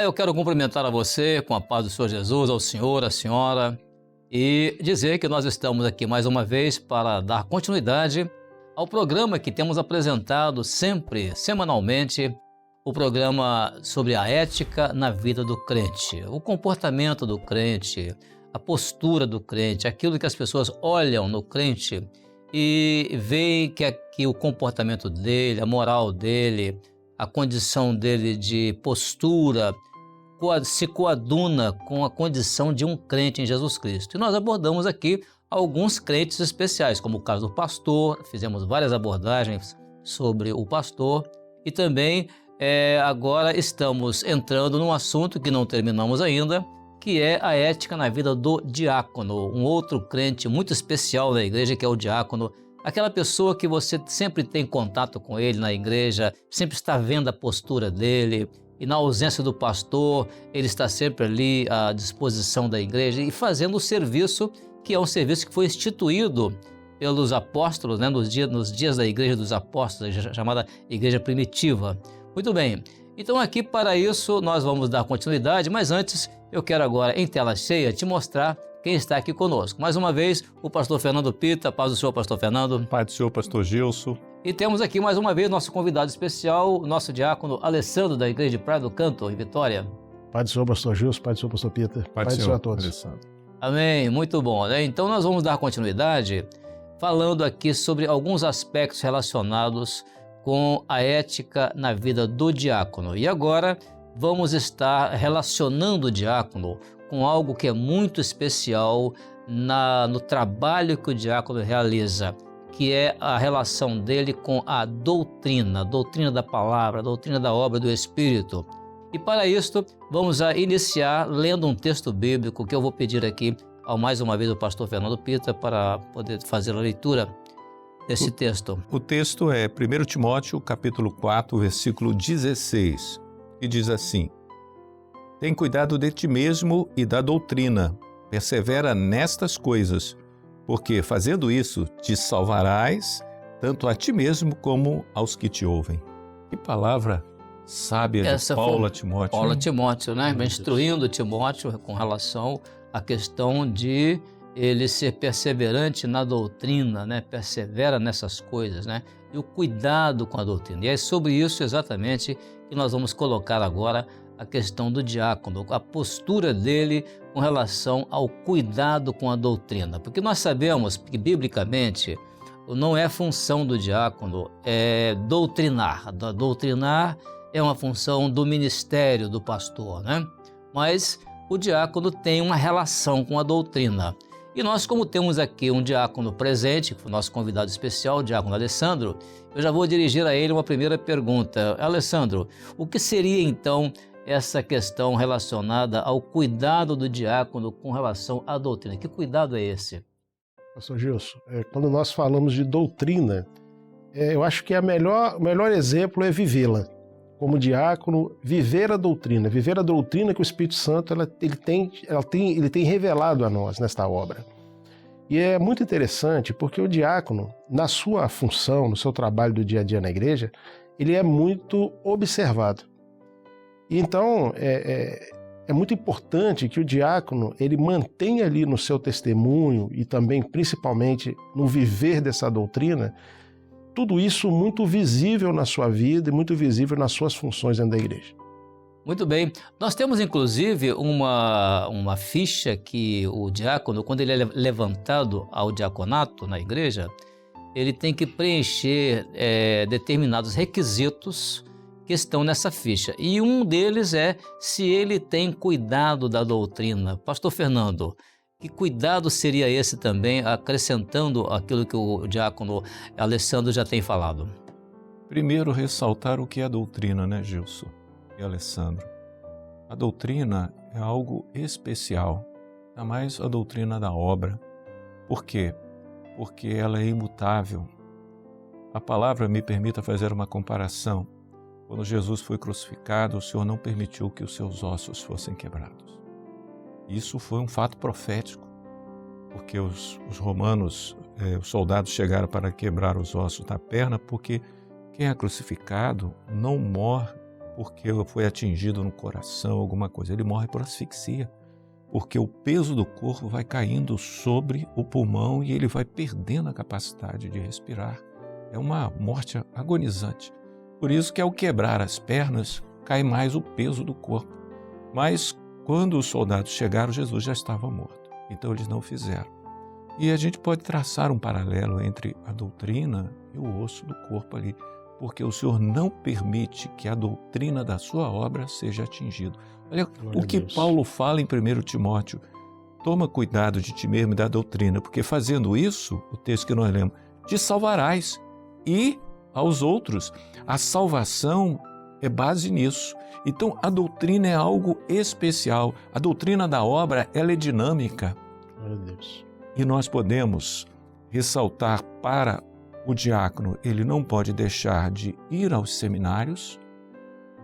Olá, eu quero cumprimentar a você com a paz do Senhor Jesus, ao senhor, à senhora, e dizer que nós estamos aqui mais uma vez para dar continuidade ao programa que temos apresentado sempre, semanalmente, o programa sobre a ética na vida do crente, o comportamento do crente, a postura do crente, aquilo que as pessoas olham no crente e veem que o comportamento dele, a moral dele, a condição dele de postura se coaduna com a condição de um crente em Jesus Cristo. E nós abordamos aqui alguns crentes especiais, como o caso do pastor, fizemos várias abordagens sobre o pastor e também agora estamos entrando num assunto que não terminamos ainda, que é a ética na vida do diácono, um outro crente muito especial da igreja, que é o diácono. Aquela pessoa que você sempre tem contato com ele na igreja, sempre está vendo a postura dele, e na ausência do pastor, ele está sempre ali à disposição da igreja e fazendo o serviço, que é um serviço que foi instituído pelos apóstolos, né, nos dias da igreja dos apóstolos, chamada igreja primitiva. Muito bem, então aqui para isso nós vamos dar continuidade, mas antes eu quero agora, em tela cheia, te mostrar quem está aqui conosco. Mais uma vez, o pastor Fernando Pita. Paz do Senhor, pastor Fernando. Paz do Senhor, pastor Gilson. E temos aqui mais uma vez nosso convidado especial, nosso diácono Alessandro, da Igreja de Praia do Canto, em Vitória. Paz do Senhor, pastor Gilson. Paz do Senhor, pastor Pita. Paz do Senhor a todos. Alessandro. Amém, muito bom, né? Então nós vamos dar continuidade falando aqui sobre alguns aspectos relacionados com a ética na vida do diácono. E agora vamos estar relacionando o diácono com algo que é muito especial no trabalho que o diácono realiza, que é a relação dele com a doutrina da palavra, a doutrina da obra do Espírito. E para isso, vamos iniciar lendo um texto bíblico que eu vou pedir aqui, mais uma vez, ao pastor Fernando Pita, para poder fazer a leitura desse texto. O texto é 1 Timóteo, capítulo 4, versículo 16, que diz assim: tem cuidado de ti mesmo e da doutrina, persevera nestas coisas, porque fazendo isso te salvarás tanto a ti mesmo como aos que te ouvem. Que palavra sábia de Paulo a Timóteo. Paulo a Timóteo, né? Instruindo Timóteo com relação à questão de ele ser perseverante na doutrina, né? Persevera nessas coisas, né? E o cuidado com a doutrina. E é sobre isso exatamente que nós vamos colocar agora a questão do diácono, a postura dele com relação ao cuidado com a doutrina. Porque nós sabemos que, biblicamente, não é função do diácono doutrinar. Doutrinar é uma função do ministério do pastor, né? Mas o diácono tem uma relação com a doutrina. E nós, como temos aqui um diácono presente, o nosso convidado especial, o diácono Alessandro, eu já vou dirigir a ele uma primeira pergunta. Alessandro, o que seria então essa questão relacionada ao cuidado do diácono com relação à doutrina? Que cuidado é esse? Pastor Gilson, quando nós falamos de doutrina, eu acho que o melhor exemplo é vivê-la. Como diácono, viver a doutrina que o Espírito Santo ele tem revelado a nós nesta obra. E é muito interessante porque o diácono, na sua função, no seu trabalho do dia a dia na igreja, ele é muito observado. Então, é muito importante que o diácono ele mantenha ali no seu testemunho e também, principalmente, no viver dessa doutrina, tudo isso muito visível na sua vida e muito visível nas suas funções dentro da igreja. Muito bem. Nós temos, inclusive, uma ficha que o diácono, quando ele é levantado ao diaconato na igreja, ele tem que preencher determinados requisitos que estão nessa ficha. E um deles é se ele tem cuidado da doutrina. Pastor Fernando, que cuidado seria esse também, acrescentando aquilo que o diácono Alessandro já tem falado? Primeiro, ressaltar o que é a doutrina, né, Gilson e Alessandro? A doutrina é algo especial, ainda mais a doutrina da obra. Por quê? Porque ela é imutável. A palavra me permita fazer uma comparação. Quando Jesus foi crucificado, o Senhor não permitiu que os seus ossos fossem quebrados. Isso foi um fato profético, porque os romanos, os soldados chegaram para quebrar os ossos da perna, porque quem é crucificado não morre porque foi atingido no coração, alguma coisa. Ele morre por asfixia, porque o peso do corpo vai caindo sobre o pulmão e ele vai perdendo a capacidade de respirar. É uma morte agonizante. Por isso que ao quebrar as pernas, cai mais o peso do corpo. Mas quando os soldados chegaram, Jesus já estava morto. Então eles não fizeram. E a gente pode traçar um paralelo entre a doutrina e o osso do corpo ali, porque o Senhor não permite que a doutrina da sua obra seja atingida. Olha o que Paulo fala em 1 Timóteo: toma cuidado de ti mesmo e da doutrina, porque fazendo isso, o texto que nós lemos, te salvarás e aos outros. A salvação é base nisso. Então, a doutrina é algo especial. A doutrina da obra, ela é dinâmica. Glória a Deus. E nós podemos ressaltar para o diácono, ele não pode deixar de ir aos seminários,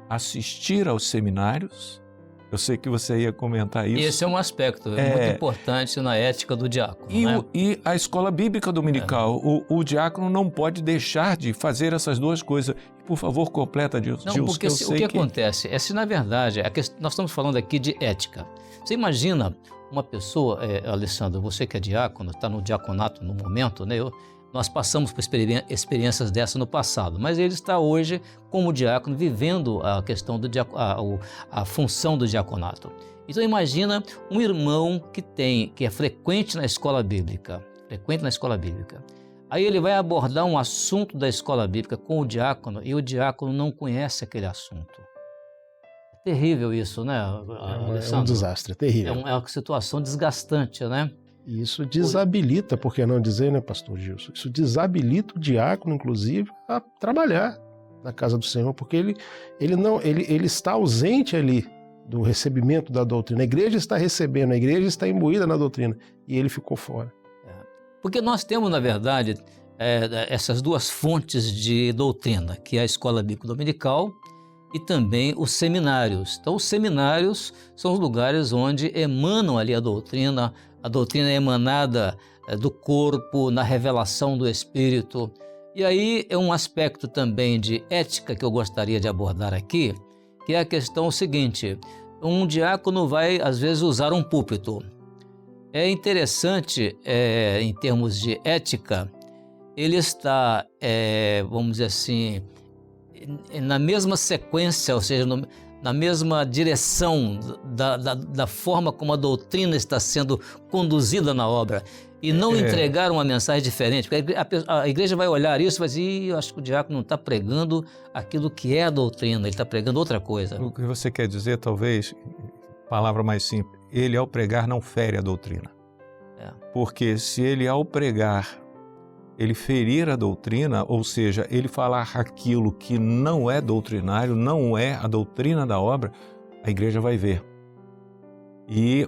assistir aos seminários. Eu sei que você ia comentar isso. Esse é um aspecto muito importante na ética do diácono. E a escola bíblica dominical, o diácono não pode deixar de fazer essas duas coisas. Por favor, completa, Gilson. Não, porque o que acontece é se, na verdade, nós estamos falando aqui de ética. Você imagina uma pessoa, Alessandro, você que é diácono, está no diaconato no momento, né? Nós passamos por experiências dessas no passado, mas ele está hoje como diácono vivendo a questão a função do diaconato. Então imagina um irmão que é frequente na escola bíblica, Aí ele vai abordar um assunto da escola bíblica com o diácono e o diácono não conhece aquele assunto. É terrível isso, né, Alessandro? É um desastre, é terrível. É uma situação desgastante, né? E isso desabilita, por que não dizer, né, pastor Gilson? Isso desabilita o diácono, inclusive, a trabalhar na casa do Senhor, porque ele está ausente ali do recebimento da doutrina. A igreja está recebendo, a igreja está imbuída na doutrina, e ele ficou fora. Porque nós temos, na verdade, essas duas fontes de doutrina, que é a escola bíblica dominical e também os seminários. Então, os seminários são os lugares onde emanam ali a doutrina é emanada do corpo, na revelação do Espírito. E aí é um aspecto também de ética que eu gostaria de abordar aqui, que é a questão seguinte: um diácono vai, às vezes, usar um púlpito. É interessante, em termos de ética, ele está, vamos dizer assim, na mesma sequência, ou seja, na mesma direção da forma como a doutrina está sendo conduzida na obra, e não entregar uma mensagem diferente, porque a igreja vai olhar isso e vai dizer: eu acho que o diácono não está pregando aquilo que é a doutrina, ele está pregando outra coisa. O que você quer dizer, talvez, palavra mais simples, ele ao pregar não fere a doutrina. Porque se ele ao pregar, ele ferir a doutrina, ou seja, ele falar aquilo que não é doutrinário, não é a doutrina da obra, a igreja vai ver.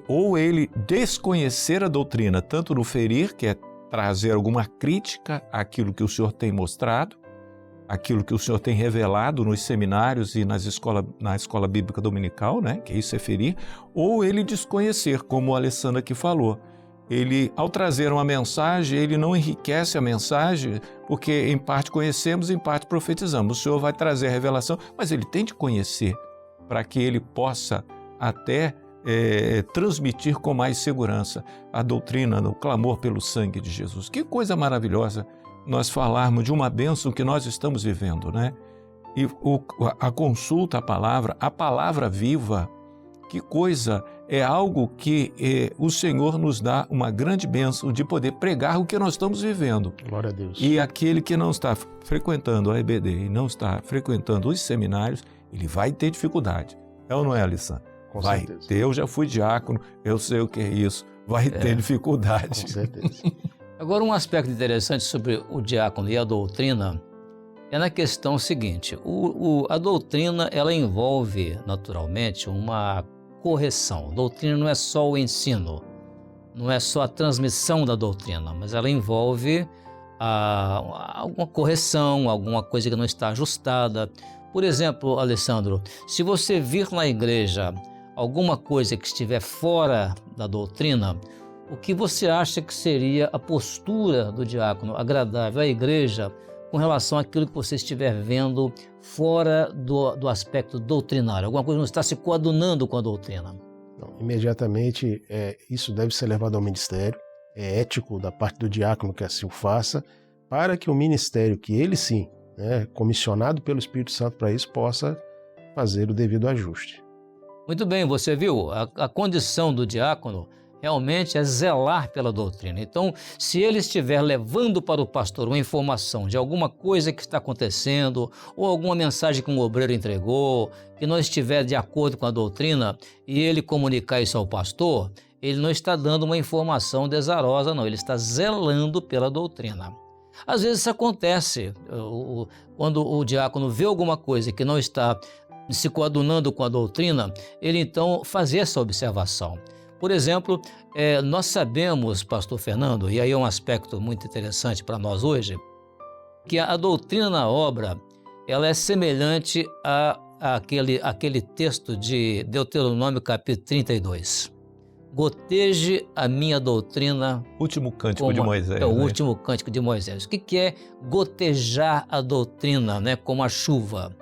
Ou ele desconhecer a doutrina, tanto no ferir, que é trazer alguma crítica àquilo que o Senhor tem mostrado, aquilo que o Senhor tem revelado nos seminários e na escola bíblica dominical, né? Que isso é ferir, ou ele desconhecer, como o Alessandro aqui falou. Ele, ao trazer uma mensagem, ele não enriquece a mensagem, porque em parte conhecemos, em parte profetizamos. O Senhor vai trazer a revelação, mas ele tem de conhecer para que ele possa até transmitir com mais segurança a doutrina, o clamor pelo sangue de Jesus. Que coisa maravilhosa nós falarmos de uma bênção que nós estamos vivendo, né? E a consulta à palavra viva, que coisa, é algo que o Senhor nos dá uma grande bênção de poder pregar o que nós estamos vivendo. Glória a Deus. E aquele que não está frequentando a EBD e não está frequentando os seminários, ele vai ter dificuldade. É ou não é, Alessandro? Com vai certeza. ter, eu já fui diácono, eu sei o que é isso, vai ter dificuldade. Com certeza. Agora, um aspecto interessante sobre o diácono e a doutrina é na questão seguinte: a doutrina, ela envolve naturalmente uma correção. A doutrina não é só o ensino, não é só a transmissão da doutrina, mas ela envolve alguma correção, alguma coisa que não está ajustada. Por exemplo, Alessandro, se você vir na igreja alguma coisa que estiver fora da doutrina, o que você acha que seria a postura do diácono agradável à igreja com relação àquilo que você estiver vendo fora do aspecto doutrinário? Alguma coisa não está se coadunando com a doutrina? Não, imediatamente, isso deve ser levado ao ministério. É ético da parte do diácono que assim o faça, para que o ministério, que ele sim, comissionado pelo Espírito Santo para isso, possa fazer o devido ajuste. Muito bem, você viu, a condição do diácono realmente é zelar pela doutrina. Então, se ele estiver levando para o pastor uma informação de alguma coisa que está acontecendo, ou alguma mensagem que um obreiro entregou, que não estiver de acordo com a doutrina, e ele comunicar isso ao pastor, ele não está dando uma informação desarosa, não, ele está zelando pela doutrina. Às vezes isso acontece, quando o diácono vê alguma coisa que não está se coadunando com a doutrina, ele então faz essa observação. Por exemplo, nós sabemos, pastor Fernando, e aí é um aspecto muito interessante para nós hoje, que a doutrina na obra, ela é semelhante àquele texto de Deuteronômio capítulo 32. Goteje a minha doutrina. Último cântico de Moisés. O último cântico de Moisés. O que é gotejar a doutrina, como a chuva?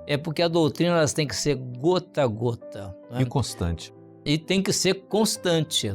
É porque a doutrina elas tem que ser gota a gota. E constante. E tem que ser constante,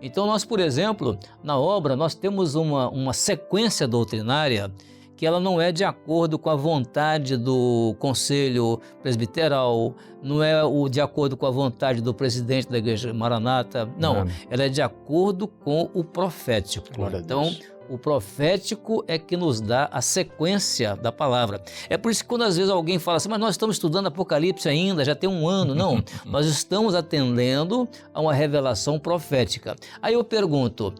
Então nós, por exemplo, na obra, nós temos uma sequência doutrinária que ela não é de acordo com a vontade do conselho presbiteral, não é de acordo com a vontade do presidente da igreja Maranata, não, ela é de acordo com o profético. Então, o profético é que nos dá a sequência da palavra. É por isso que quando às vezes alguém fala assim, mas nós estamos estudando Apocalipse ainda, já tem um ano. Não, nós estamos atendendo a uma revelação profética. Aí eu pergunto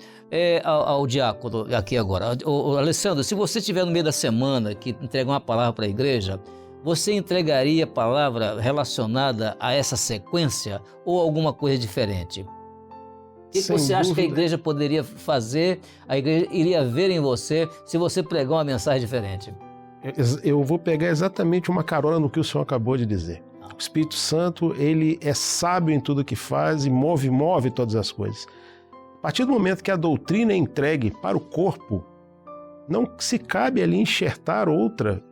ao diácono aqui agora, Alessandro, se você estiver no meio da semana que entregar uma palavra para a igreja, você entregaria palavra relacionada a essa sequência ou alguma coisa diferente? O que você acha que a igreja poderia fazer, a igreja iria ver em você, se você pregar uma mensagem diferente? Eu vou pegar exatamente uma carona no que o senhor acabou de dizer. O Espírito Santo, ele é sábio em tudo que faz e move todas as coisas. A partir do momento que a doutrina é entregue para o corpo, não se cabe ali enxertar outra,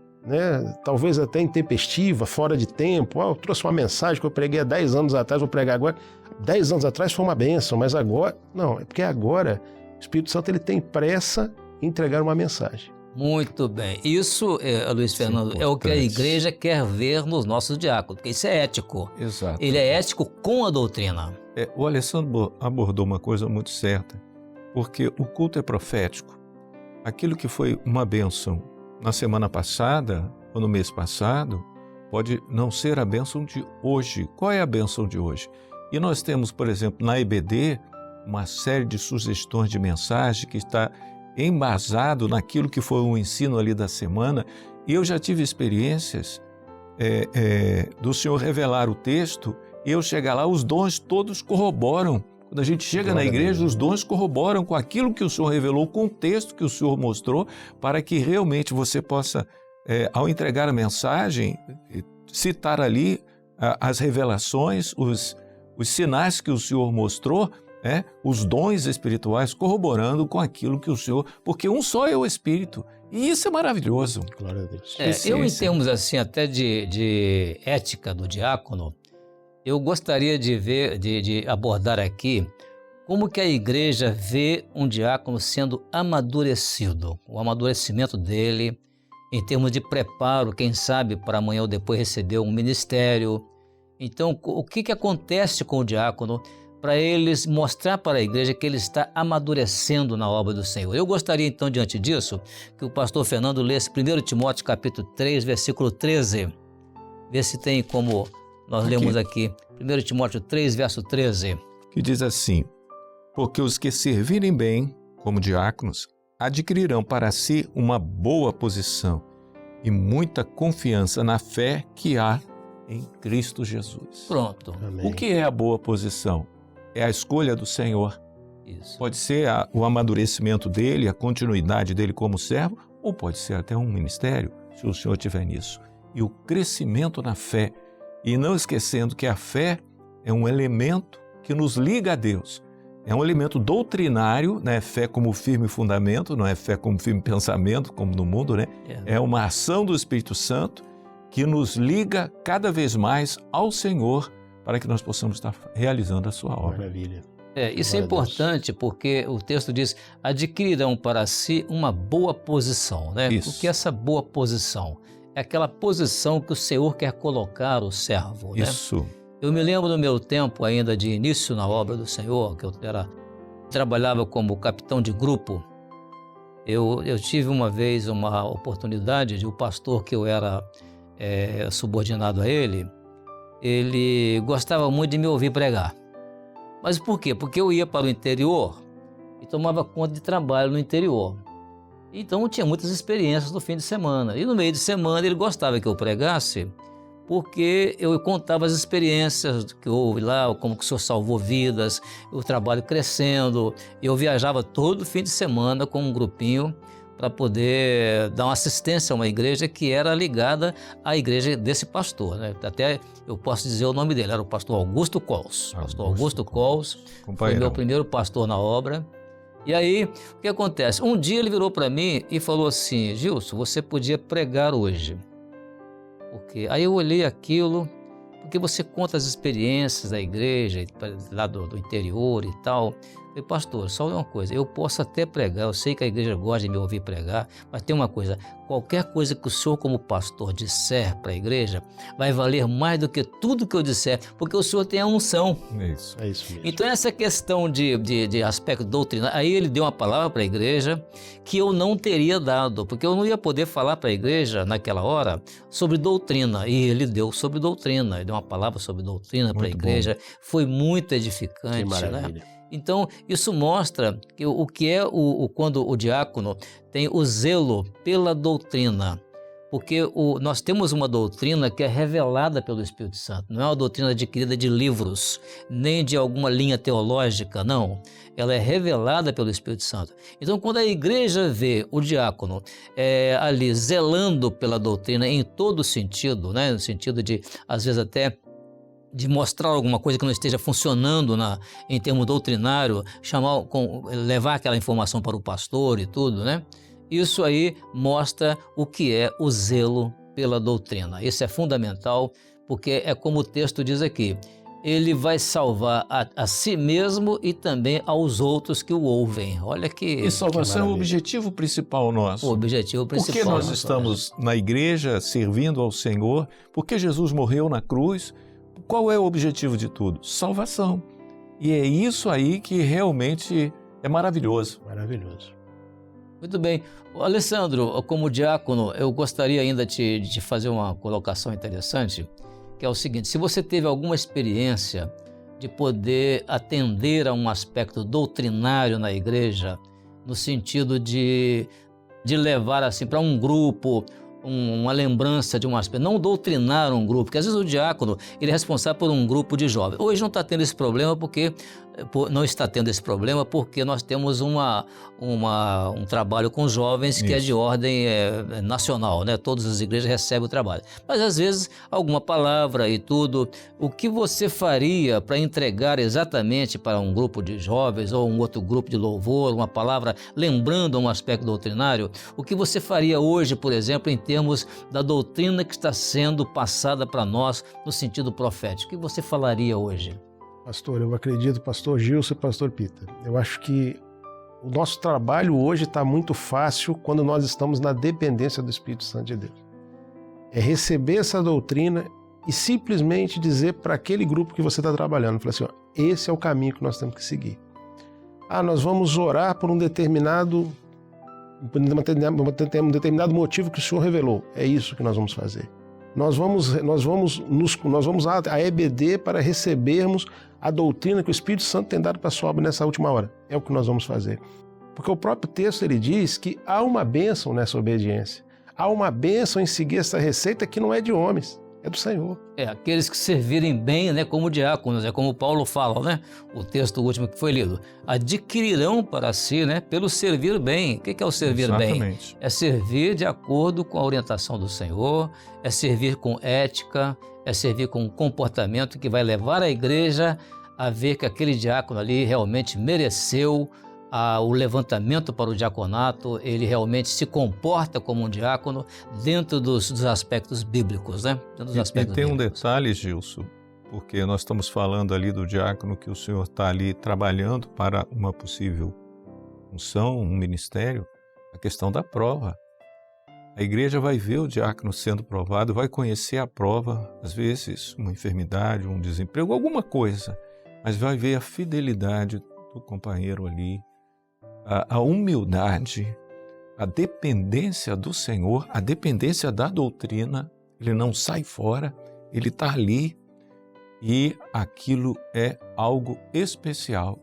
talvez até intempestiva, fora de tempo. Eu trouxe uma mensagem que eu preguei há 10 anos atrás, vou pregar agora. 10 anos atrás foi uma bênção, mas agora... Não, é porque agora o Espírito Santo ele tem pressa em entregar uma mensagem. Muito bem. Isso, Luiz Fernando, é o que a igreja quer ver nos nossos diáconos, porque isso é ético. Exato. Ele é ético com a doutrina. O Alessandro abordou uma coisa muito certa, porque o culto é profético. Aquilo que foi uma bênção na semana passada ou no mês passado, pode não ser a bênção de hoje. Qual é a bênção de hoje? E nós temos, por exemplo, na EBD, uma série de sugestões de mensagem que está embasado naquilo que foi o ensino ali da semana. E eu já tive experiências do Senhor revelar o texto e eu chegar lá, os dons todos corroboram. Quando a gente chega na igreja, os dons corroboram com aquilo que o Senhor revelou, com o texto que o Senhor mostrou, para que realmente você possa, ao entregar a mensagem, citar ali as revelações, os sinais que o Senhor mostrou, os dons espirituais corroborando com aquilo que o Senhor... Porque um só é o Espírito. E isso é maravilhoso. Glória a Deus. Eu, em termos assim, até de ética do diácono, eu gostaria de abordar aqui como que a igreja vê um diácono sendo amadurecido, o amadurecimento dele, em termos de preparo, quem sabe para amanhã ou depois receber um ministério. Então, o que acontece com o diácono para eles mostrar para a igreja que ele está amadurecendo na obra do Senhor? Eu gostaria então, diante disso, que o pastor Fernando lesse 1 Timóteo capítulo 3, versículo 13. Vê se tem como nós lemos aqui. 1 Timóteo 3, verso 13. Que diz assim: porque os que servirem bem como diáconos adquirirão para si uma boa posição e muita confiança na fé que há em Cristo Jesus. Pronto. Amém. O que é a boa posição? É a escolha do Senhor. Isso. Pode ser o amadurecimento dele, a continuidade dele como servo, ou pode ser até um ministério, se o Senhor tiver nisso. E o crescimento na fé. E não esquecendo que a fé é um elemento que nos liga a Deus. É um elemento doutrinário, né? Fé como firme fundamento, não é fé como firme pensamento, como no mundo, né? É uma ação do Espírito Santo que nos liga cada vez mais ao Senhor para que nós possamos estar realizando a sua obra. Maravilha. Isso é importante porque o texto diz: adquirirão para si uma boa posição, né? Isso. O que é essa boa posição? É aquela posição que o Senhor quer colocar o servo, né? Isso. Eu me lembro do meu tempo ainda de início na obra do Senhor, que eu trabalhava como capitão de grupo. Eu tive uma vez uma oportunidade de o pastor que eu era subordinado a ele gostava muito de me ouvir pregar. Mas por quê? Porque eu ia para o interior e tomava conta de trabalho no interior. Então eu tinha muitas experiências no fim de semana. E no meio de semana ele gostava que eu pregasse, porque eu contava as experiências que houve lá, como que o Senhor salvou vidas, o trabalho crescendo. Eu viajava todo fim de semana com um grupinho para poder dar uma assistência a uma igreja que era ligada à igreja desse pastor, né? Até eu posso dizer o nome dele, era o pastor Augusto Cols. Pastor Augusto Cols foi meu primeiro pastor na obra. E aí, o que acontece? Um dia ele virou para mim e falou assim: Gilson, você podia pregar hoje. Porque aí eu olhei aquilo, porque você conta as experiências da igreja, lá do interior e tal. Eu falei: pastor, só uma coisa, eu posso até pregar, eu sei que a igreja gosta de me ouvir pregar, mas tem uma coisa, qualquer coisa que o senhor como pastor disser para a igreja, vai valer mais do que tudo que eu disser, porque o senhor tem a unção. É isso mesmo. Então essa questão de aspecto doutrinário, aí ele deu uma palavra para a igreja que eu não teria dado, porque eu não ia poder falar para a igreja naquela hora sobre doutrina, e ele deu sobre doutrina, ele deu uma palavra sobre doutrina para a igreja, foi muito edificante. Que maravilha. Né? Então, isso mostra que o que é quando o diácono tem o zelo pela doutrina, porque nós temos uma doutrina que é revelada pelo Espírito Santo, não é uma doutrina adquirida de livros, nem de alguma linha teológica, não. Ela é revelada pelo Espírito Santo. Então, quando a igreja vê o diácono ali zelando pela doutrina em todo sentido, né, no sentido de, às vezes até, de mostrar alguma coisa que não esteja funcionando em termos doutrinário, levar aquela informação para o pastor e tudo, né? Isso aí mostra o que é o zelo pela doutrina. Isso é fundamental, porque é como o texto diz aqui: ele vai salvar a si mesmo e também aos outros que o ouvem. Olha que... E salvação é o objetivo principal nosso. O objetivo principal. Por que nós estamos na igreja servindo ao Senhor? Por que Jesus morreu na cruz? Qual é o objetivo de tudo? Salvação. E é isso aí que realmente é maravilhoso. Maravilhoso. Muito bem. Alessandro, como diácono, eu gostaria ainda de fazer uma colocação interessante, que é o seguinte: se você teve alguma experiência de poder atender a um aspecto doutrinário na igreja, no sentido de levar assim para um grupo uma lembrança de um aspecto, não doutrinar um grupo, porque às vezes o diácono ele é responsável por um grupo de jovens. Hoje não está tendo esse problema porque nós temos um trabalho com jovens que é de ordem nacional, né? Todas as igrejas recebem o trabalho. Mas às vezes alguma palavra e tudo, o que você faria para entregar exatamente para um grupo de jovens ou um outro grupo de louvor, uma palavra lembrando um aspecto doutrinário, o que você faria hoje, por exemplo, em termos da doutrina que está sendo passada para nós no sentido profético? O que você falaria hoje? Pastor, eu acredito, pastor Gilson e pastor Peter, eu acho que o nosso trabalho hoje está muito fácil quando nós estamos na dependência do Espírito Santo de Deus. É receber essa doutrina e simplesmente dizer para aquele grupo que você está trabalhando, falar assim: ó, esse é o caminho que nós temos que seguir. Nós vamos orar por um determinado motivo que o Senhor revelou. É isso que nós vamos fazer. Nós vamos à EBD para recebermos a doutrina que o Espírito Santo tem dado para a sua obra nessa última hora. É o que nós vamos fazer. Porque o próprio texto ele diz que há uma bênção nessa obediência. Há uma bênção em seguir essa receita que não é de homens, é do Senhor. Aqueles que servirem bem, né, como diáconos, é como Paulo fala, né? O texto último que foi lido. Adquirirão para si, né, pelo servir bem. O que é o servir bem? É servir de acordo com a orientação do Senhor, é servir com ética, é servir com um comportamento que vai levar a igreja a ver que aquele diácono ali realmente mereceu o levantamento para o diaconato, ele realmente se comporta como um diácono dentro dos aspectos bíblicos, né? E tem um detalhe, Gilson, porque nós estamos falando ali do diácono que o senhor está ali trabalhando para uma possível função, um ministério, a questão da prova. A igreja vai ver o diácono sendo provado, vai conhecer a prova, às vezes uma enfermidade, um desemprego, alguma coisa, mas vai ver a fidelidade do companheiro ali, a humildade, a dependência do Senhor, a dependência da doutrina. Ele não sai fora, ele está ali e aquilo é algo especial.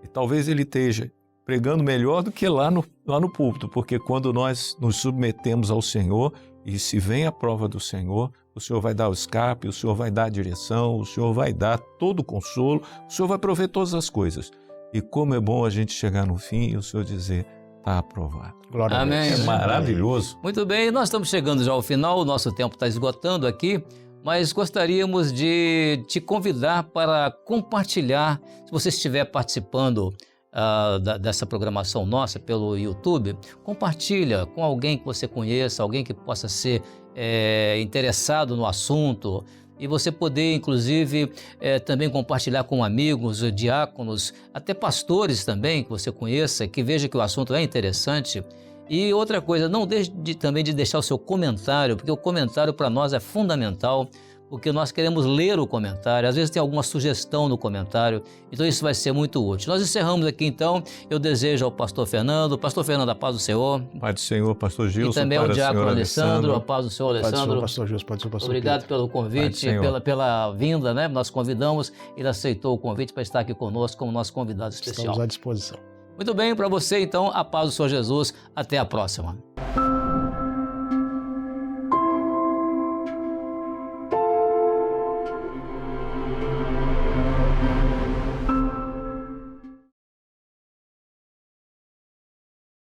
E talvez ele esteja pregando melhor do que lá no púlpito, porque quando nós nos submetemos ao Senhor e se vem a prova do Senhor, o Senhor vai dar o escape, o Senhor vai dar a direção, o Senhor vai dar todo o consolo, o Senhor vai prover todas as coisas. E como é bom a gente chegar no fim e o Senhor dizer, está aprovado. Glória a Deus. Amém. É maravilhoso. Muito bem, nós estamos chegando já ao final, o nosso tempo está esgotando aqui, mas gostaríamos de te convidar para compartilhar, se você estiver participando dessa programação nossa pelo YouTube, compartilha com alguém que você conheça, alguém que possa ser interessado no assunto, e você poder, inclusive, também compartilhar com amigos, diáconos, até pastores também que você conheça, que veja que o assunto é interessante. E outra coisa, não deixe também de deixar o seu comentário, porque o comentário para nós é fundamental, porque nós queremos ler o comentário, às vezes tem alguma sugestão no comentário, então isso vai ser muito útil. Nós encerramos aqui então, eu desejo ao pastor Fernando, a paz do Senhor. Paz do Senhor, pastor Gilson. E também ao diácono Alessandro, a paz do Senhor, Alessandro. Paz do Senhor, pastor Gilson, paz do Senhor, pastor Obrigado Pedro. pelo convite, pela vinda, né? Nós convidamos, ele aceitou o convite para estar aqui conosco como nosso convidado especial. Estamos à disposição. Muito bem, para você então, a paz do Senhor Jesus, até a próxima.